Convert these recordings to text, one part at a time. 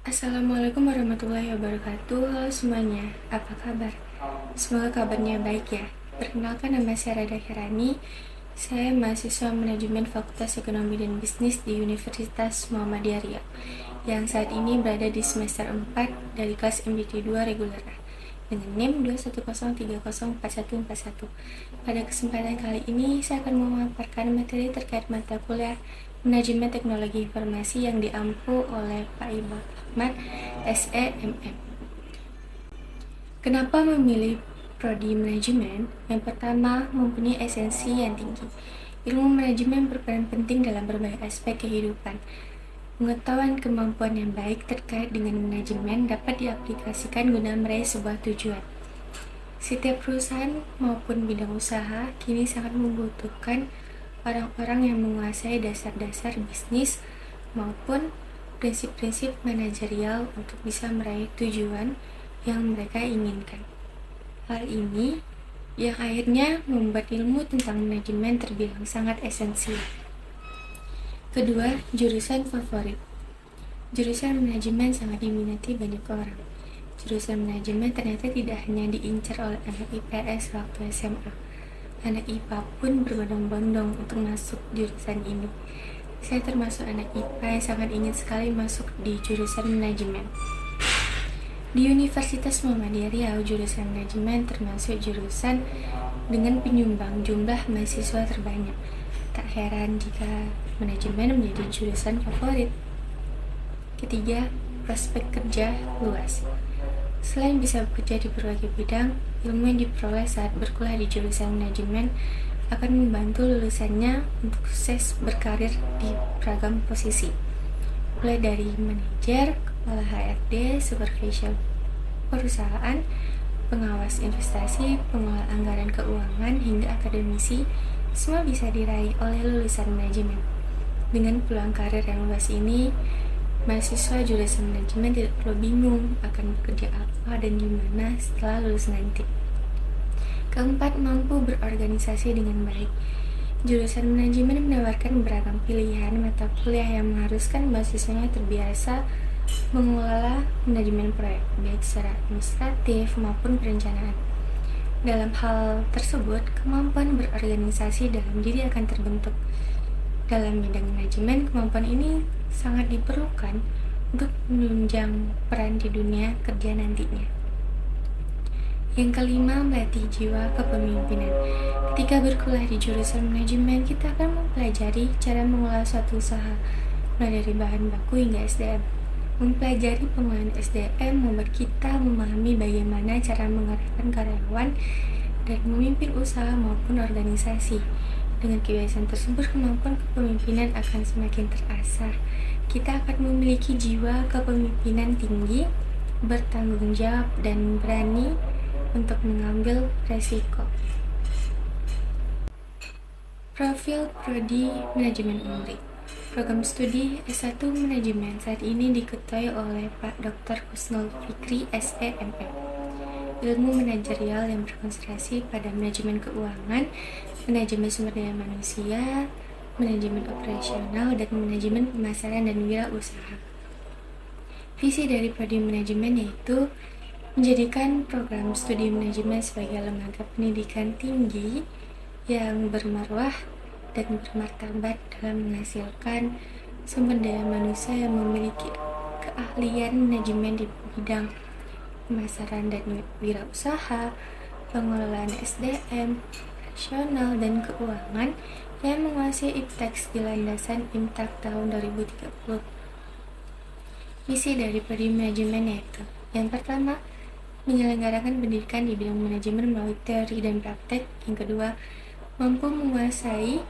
Assalamualaikum warahmatullahi wabarakatuh. Halo semuanya, apa kabar? Semoga kabarnya baik ya. Perkenalkan, nama saya Rada Kirani. Saya mahasiswa manajemen Fakultas Ekonomi dan Bisnis di Universitas Muhammadiyah Riau, yang saat ini berada di semester 4 dari kelas MDT 2 reguler A dengan NIM 210304141. Pada kesempatan kali ini saya akan memaparkan materi terkait mata kuliah Manajemen Teknologi Informasi yang diampu oleh Pak Iqbal Ahmad, SEMM. Kenapa memilih prodi manajemen? Yang pertama, mempunyai esensi yang tinggi. Ilmu manajemen berperan penting dalam berbagai aspek kehidupan. Pengetahuan kemampuan yang baik terkait dengan manajemen dapat diaplikasikan guna meraih sebuah tujuan. Setiap perusahaan maupun bidang usaha kini sangat membutuhkan orang-orang yang menguasai dasar-dasar bisnis maupun prinsip-prinsip manajerial untuk bisa meraih tujuan yang mereka inginkan. Hal ini yang akhirnya membuat ilmu tentang manajemen terbilang sangat esensial. Kedua, jurusan favorit. Jurusan manajemen sangat diminati banyak orang. Jurusan manajemen ternyata tidak hanya diincar oleh anak IPS waktu SMA. Anak IPA pun berbondong-bondong untuk masuk jurusan ini. Saya termasuk anak IPA yang sangat ingin sekali masuk di jurusan manajemen. Di Universitas Muhammadiyah Riau, jurusan manajemen termasuk jurusan dengan penyumbang jumlah mahasiswa terbanyak. Tak heran jika manajemen menjadi jurusan favorit. Ketiga, prospek kerja luas. Selain bisa bekerja di berbagai bidang, ilmu yang diperoleh saat berkuliah di jurusan manajemen akan membantu lulusannya untuk sukses berkarir di beragam posisi, mulai dari manajer, kepala HRD, supervisor perusahaan, pengawas investasi, pengelola anggaran keuangan, hingga akademisi, semua bisa diraih oleh lulusan manajemen. Dengan peluang karir yang luas ini, mahasiswa jurusan manajemen tidak perlu bingung akan bekerja apa dan di mana setelah lulus nanti. Keempat, mampu berorganisasi dengan baik. Jurusan manajemen menawarkan beragam pilihan mata kuliah yang mengharuskan mahasiswanya terbiasa mengelola manajemen proyek, baik secara administratif maupun perencanaan. Dalam hal tersebut, kemampuan berorganisasi dalam diri akan terbentuk. Dalam bidang manajemen, kemampuan ini sangat diperlukan untuk menunjang peran di dunia kerja nantinya. Yang kelima, melatih jiwa kepemimpinan. Ketika berkuliah di jurusan manajemen, kita akan mempelajari cara mengelola suatu usaha, mulai dari bahan baku hingga SDM. Mempelajari pengolahan SDM membuat kita memahami bagaimana cara mengerahkan karyawan dan memimpin usaha maupun organisasi. Dengan kebiasaan tersebut, kemampuan kepemimpinan akan semakin terasah. Kita akan memiliki jiwa kepemimpinan tinggi, bertanggung jawab, dan berani untuk mengambil resiko. Profil prodi manajemen UNRI. Program studi S1 Manajemen saat ini diketuai oleh Pak Dr. Husnul Fikri, SEMM. Ilmu manajerial yang berkonsentrasi pada manajemen keuangan, manajemen sumber daya manusia, manajemen operasional, dan manajemen pemasaran dan wirausaha. Visi dari prodi manajemen yaitu menjadikan program studi manajemen sebagai lembaga pendidikan tinggi yang bermarwah dan bermartabat dalam menghasilkan sumber daya manusia yang memiliki keahlian manajemen di bidang pemasaran dan wirausaha, pengelolaan SDM, operasional, dan keuangan yang menguasai IPTEX di landasan IMTAK tahun 2030. Misi dari prodi manajemen yaitu: yang pertama, menyelenggarakan pendidikan di bidang manajemen melalui teori dan praktek. Yang kedua, mampu menguasai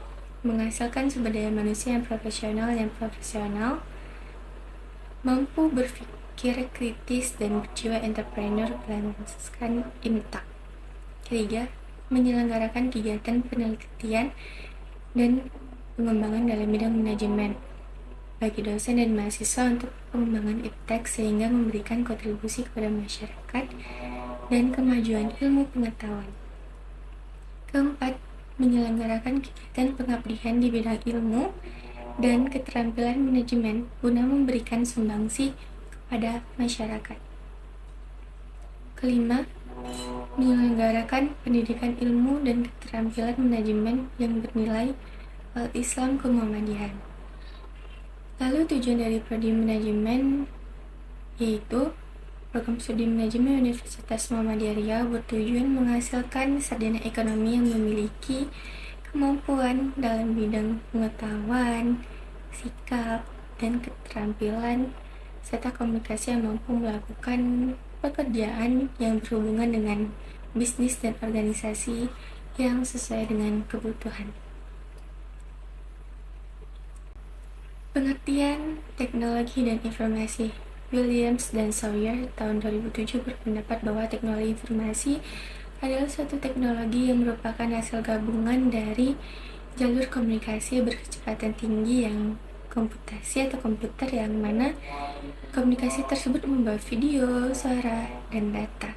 menghasilkan sumber daya manusia yang profesional, mampu berpikir kritis dan berjiwa entrepreneur berdasarkan IMTAK. Ketiga, menyelenggarakan kegiatan penelitian dan pengembangan dalam bidang manajemen bagi dosen dan mahasiswa untuk pengembangan IPTEX sehingga memberikan kontribusi kepada masyarakat dan kemajuan ilmu pengetahuan. Keempat, menyelenggarakan kegiatan pengabdian di bidang ilmu dan keterampilan manajemen guna memberikan sumbangsi pada masyarakat. Kelima, menyelenggarakan pendidikan ilmu dan keterampilan manajemen yang bernilai Islam kemuhammadiyahan. Lalu tujuan dari prodi manajemen yaitu program studi manajemen Universitas Muhammadiyah Riau bertujuan menghasilkan sarjana ekonomi yang memiliki kemampuan dalam bidang pengetahuan, sikap, dan keterampilan serta komunikasi yang mampu melakukan pekerjaan yang berhubungan dengan bisnis dan organisasi yang sesuai dengan kebutuhan. Pengertian teknologi dan informasi. Williams dan Sawyer tahun 2007 berpendapat bahwa teknologi informasi adalah suatu teknologi yang merupakan hasil gabungan dari jalur komunikasi berkecepatan tinggi yang komputasi atau komputer yang mana komunikasi tersebut membawa video, suara, dan data.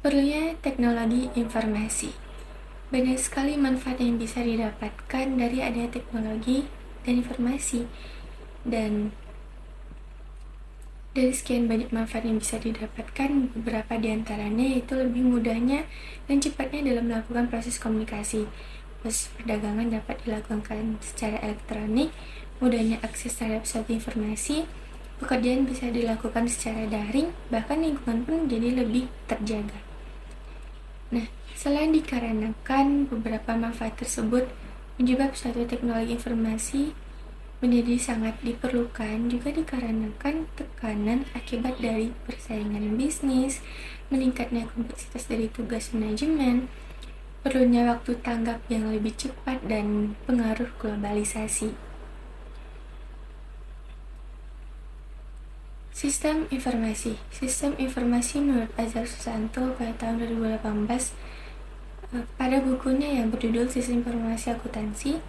Perlunya teknologi informasi. Banyak sekali manfaat yang bisa didapatkan dari adanya teknologi dan informasi. Dan dari sekian banyak manfaat yang bisa didapatkan, beberapa diantaranya yaitu lebih mudahnya dan cepatnya dalam melakukan proses komunikasi. Proses perdagangan dapat dilakukan secara elektronik, mudahnya akses terhadap suatu informasi, pekerjaan bisa dilakukan secara daring, bahkan lingkungan pun menjadi lebih terjaga. Nah, selain dikarenakan beberapa manfaat tersebut menyebab suatu teknologi informasi menjadi sangat diperlukan, juga dikarenakan tekanan akibat dari persaingan bisnis, meningkatnya kompleksitas dari tugas manajemen, perlunya waktu tanggap yang lebih cepat, dan pengaruh globalisasi. Sistem informasi. Sistem informasi menurut Azhar Susanto pada tahun 2018 pada bukunya yang berjudul Sistem Informasi Akuntansi,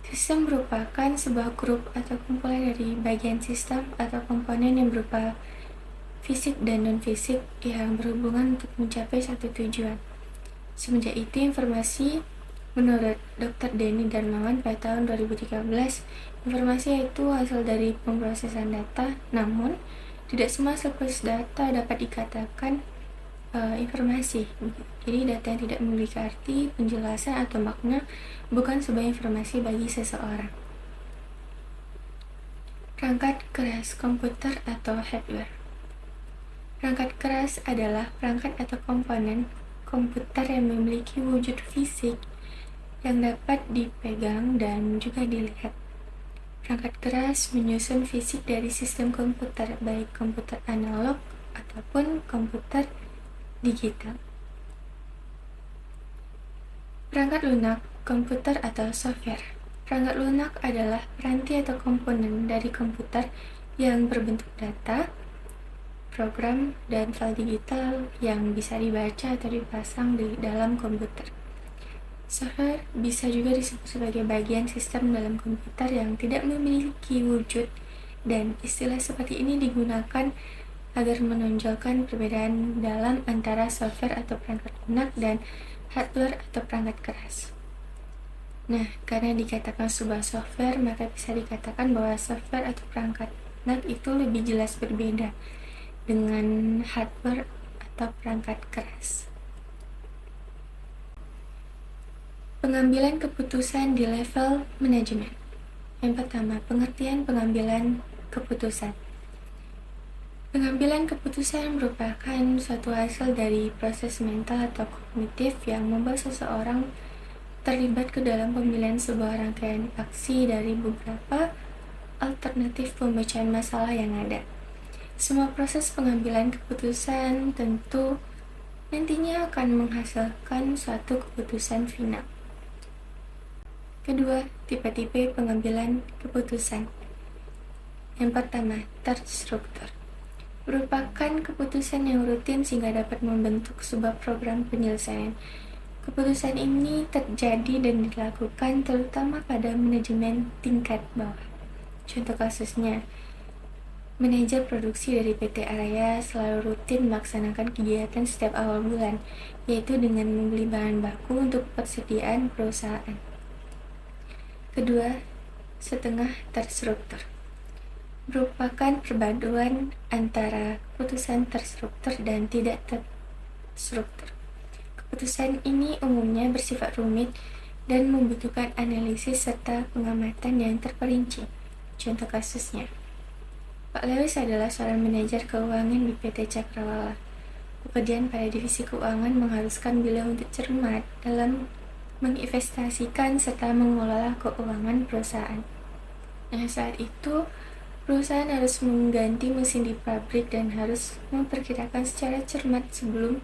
sistem merupakan sebuah grup atau kumpulan dari bagian sistem atau komponen yang berupa fisik dan non-fisik yang berhubungan untuk mencapai satu tujuan. Semenjak itu, informasi menurut Dr. Denny Darmawan pada tahun 2013, informasi itu hasil dari pemrosesan data, namun tidak semua hasil proses data dapat dikatakan informasi. Jadi data yang tidak memiliki arti, penjelasan, atau makna bukan sebuah informasi bagi seseorang. Perangkat keras komputer atau hardware. Perangkat keras adalah perangkat atau komponen komputer yang memiliki wujud fisik yang dapat dipegang dan juga dilihat. Perangkat keras menyusun fisik dari sistem komputer, baik komputer analog ataupun komputer digital. Perangkat lunak komputer atau software. Perangkat lunak adalah piranti atau komponen dari komputer yang berbentuk data, program, dan file digital yang bisa dibaca atau dipasang di dalam komputer. Software bisa juga disebut sebagai bagian sistem dalam komputer yang tidak memiliki wujud, dan istilah seperti ini digunakan agar menonjolkan perbedaan dalam antara software atau perangkat lunak dan hardware atau perangkat keras. Nah, karena dikatakan sebuah software, maka bisa dikatakan bahwa software atau perangkat lunak itu lebih jelas berbeda dengan hardware atau perangkat keras. Pengambilan keputusan di level manajemen. Yang pertama, pengertian pengambilan keputusan. Pengambilan keputusan merupakan suatu hasil dari proses mental atau kognitif yang membuat seseorang terlibat ke dalam pemilihan sebuah rangkaian aksi dari beberapa alternatif pembacaan masalah yang ada. Semua proses pengambilan keputusan tentu nantinya akan menghasilkan suatu keputusan final. Kedua, tipe-tipe pengambilan keputusan. Yang pertama, terstruktur. Merupakan keputusan yang rutin sehingga dapat membentuk sebuah program penyelesaian. Keputusan ini terjadi dan dilakukan terutama pada manajemen tingkat bawah. Contoh kasusnya, manajer produksi dari PT Araya selalu rutin melaksanakan kegiatan setiap awal bulan, yaitu dengan membeli bahan baku untuk persediaan perusahaan. Kedua, setengah terstruktur. merupakan perpaduan antara keputusan terstruktur dan tidak terstruktur. Keputusan ini umumnya bersifat rumit dan membutuhkan analisis serta pengamatan yang terperinci. Contoh kasusnya, Pak Lewis adalah seorang manajer keuangan di PT Cakrawala. Pekerjaan pada divisi keuangan mengharuskan beliau untuk cermat dalam menginvestasikan serta mengelola keuangan perusahaan. Nah, saat itu, perusahaan harus mengganti mesin di pabrik dan harus memperkirakan secara cermat sebelum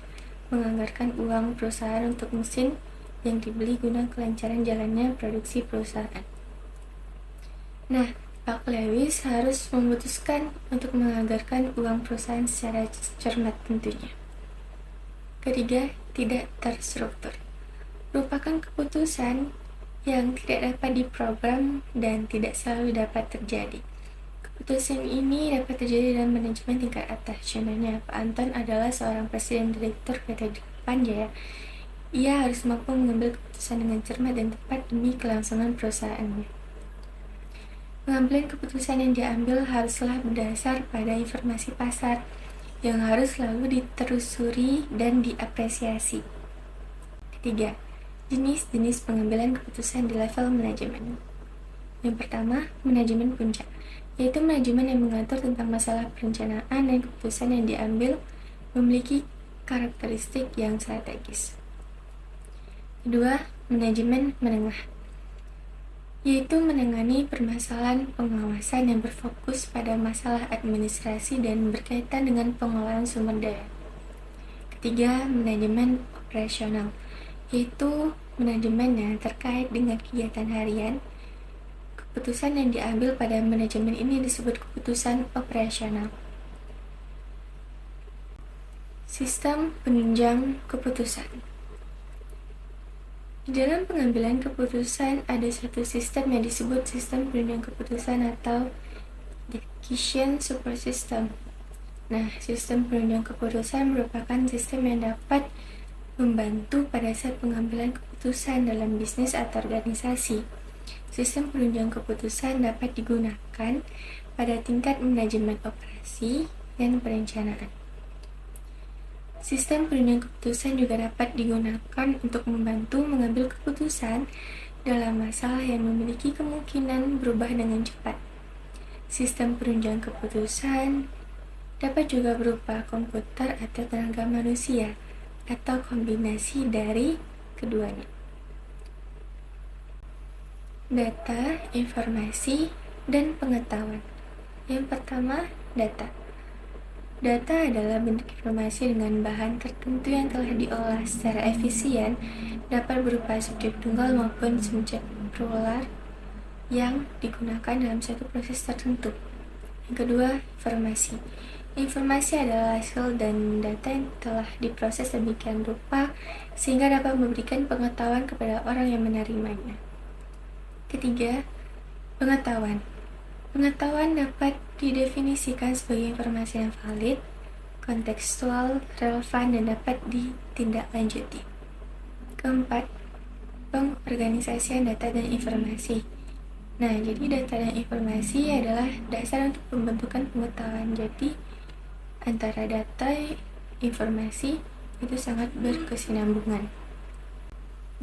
menganggarkan uang perusahaan untuk mesin yang dibeli guna kelancaran jalannya produksi perusahaan. Nah, Pak Lewis harus memutuskan untuk menganggarkan uang perusahaan secara cermat tentunya. Ketiga, tidak terstruktur. Merupakan keputusan yang tidak dapat diprogram dan tidak selalu dapat terjadi. Keputusan ini dapat terjadi dalam manajemen tingkat atas. Contohnya, Pak Anton adalah seorang presiden direktur PT Depan Jaya. Ia harus mampu mengambil keputusan dengan cermat dan tepat demi kelangsungan perusahaannya. Pengambilan keputusan yang diambil haruslah berdasar pada informasi pasar yang harus selalu ditelusuri dan diapresiasi. Ketiga, jenis-jenis pengambilan keputusan di level manajemen. Yang pertama, manajemen puncak, yaitu manajemen yang mengatur tentang masalah perencanaan dan keputusan yang diambil memiliki karakteristik yang strategis. Kedua, manajemen menengah, yaitu menangani permasalahan pengawasan yang berfokus pada masalah administrasi dan berkaitan dengan pengelolaan sumber daya. Ketiga, manajemen operasional, yaitu manajemen yang terkait dengan kegiatan harian. Keputusan yang diambil pada manajemen ini disebut keputusan operasional. Sistem penunjang keputusan. Di dalam pengambilan keputusan ada satu sistem yang disebut sistem penunjang keputusan atau decision support system. Nah, sistem penunjang keputusan merupakan sistem yang dapat membantu pada saat pengambilan keputusan dalam bisnis atau organisasi. Sistem penunjang keputusan dapat digunakan pada tingkat manajemen operasi dan perencanaan. Sistem penunjang keputusan juga dapat digunakan untuk membantu mengambil keputusan dalam masalah yang memiliki kemungkinan berubah dengan cepat. Sistem penunjang keputusan dapat juga berupa komputer atau tenaga manusia, atau kombinasi dari keduanya. Data, informasi, dan pengetahuan. Yang pertama, data. Data adalah bentuk informasi dengan bahan tertentu yang telah diolah secara efisien, dapat berupa subjek tunggal maupun subjek plural yang digunakan dalam suatu proses tertentu. Yang kedua, informasi. Informasi adalah hasil dan data yang telah diproses sedemikian rupa sehingga dapat memberikan pengetahuan kepada orang yang menerimanya. Ketiga, pengetahuan. Pengetahuan dapat didefinisikan sebagai informasi yang valid, kontekstual, relevan, dan dapat ditindaklanjuti. Keempat, pengorganisasian data dan informasi. Nah, jadi data dan informasi adalah dasar untuk pembentukan pengetahuan. Jadi, antara data dan informasi itu sangat berkesinambungan.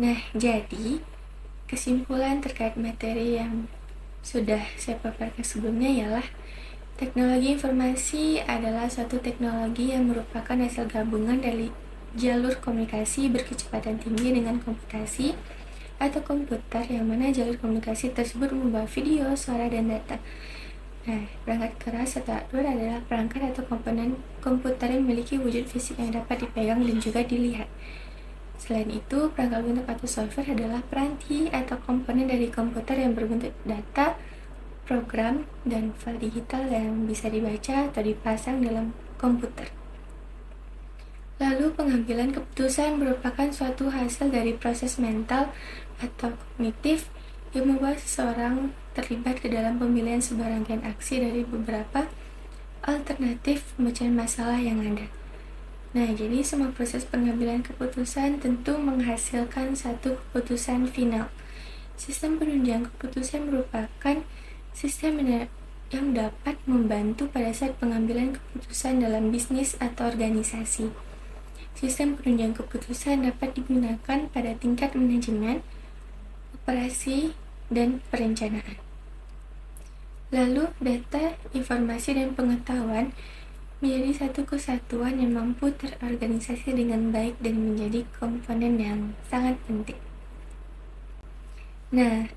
Nah, jadi kesimpulan terkait materi yang sudah saya paparkan sebelumnya ialah teknologi informasi adalah suatu teknologi yang merupakan hasil gabungan dari jalur komunikasi berkecepatan tinggi dengan komputasi atau komputer, yang mana jalur komunikasi tersebut membawa video, suara, dan data. Nah, perangkat keras atau hardware adalah perangkat atau komponen komputer yang memiliki wujud fisik yang dapat dipegang dan juga dilihat. Selain itu, perangkat lunak atau software adalah peranti atau komponen dari komputer yang berbentuk data, program, dan file digital yang bisa dibaca atau dipasang dalam komputer. Lalu, pengambilan keputusan merupakan suatu hasil dari proses mental atau kognitif yang membuat seseorang terlibat ke dalam pemilihan sebuah rangkaian aksi dari beberapa alternatif pemecahan masalah yang ada. Nah, jadi semua proses pengambilan keputusan tentu menghasilkan satu keputusan final. Sistem penunjang keputusan merupakan sistem yang dapat membantu pada saat pengambilan keputusan dalam bisnis atau organisasi. Sistem penunjang keputusan dapat digunakan pada tingkat manajemen, operasi, dan perencanaan. Lalu, data, informasi, dan pengetahuan menjadi satu kesatuan yang mampu terorganisasi dengan baik dan menjadi komponen yang sangat penting. Nah,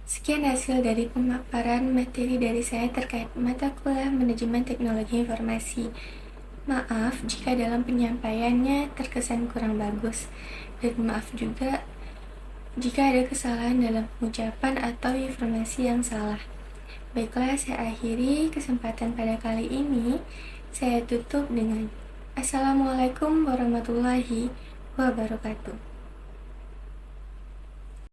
sekian hasil dari pemaparan materi dari saya terkait mata kuliah Manajemen Teknologi Informasi. Maaf jika dalam penyampaiannya terkesan kurang bagus, dan maaf juga jika ada kesalahan dalam pengucapan atau informasi yang salah. Baiklah, saya akhiri kesempatan pada kali ini. Saya tutup dengan Assalamualaikum warahmatullahi wabarakatuh.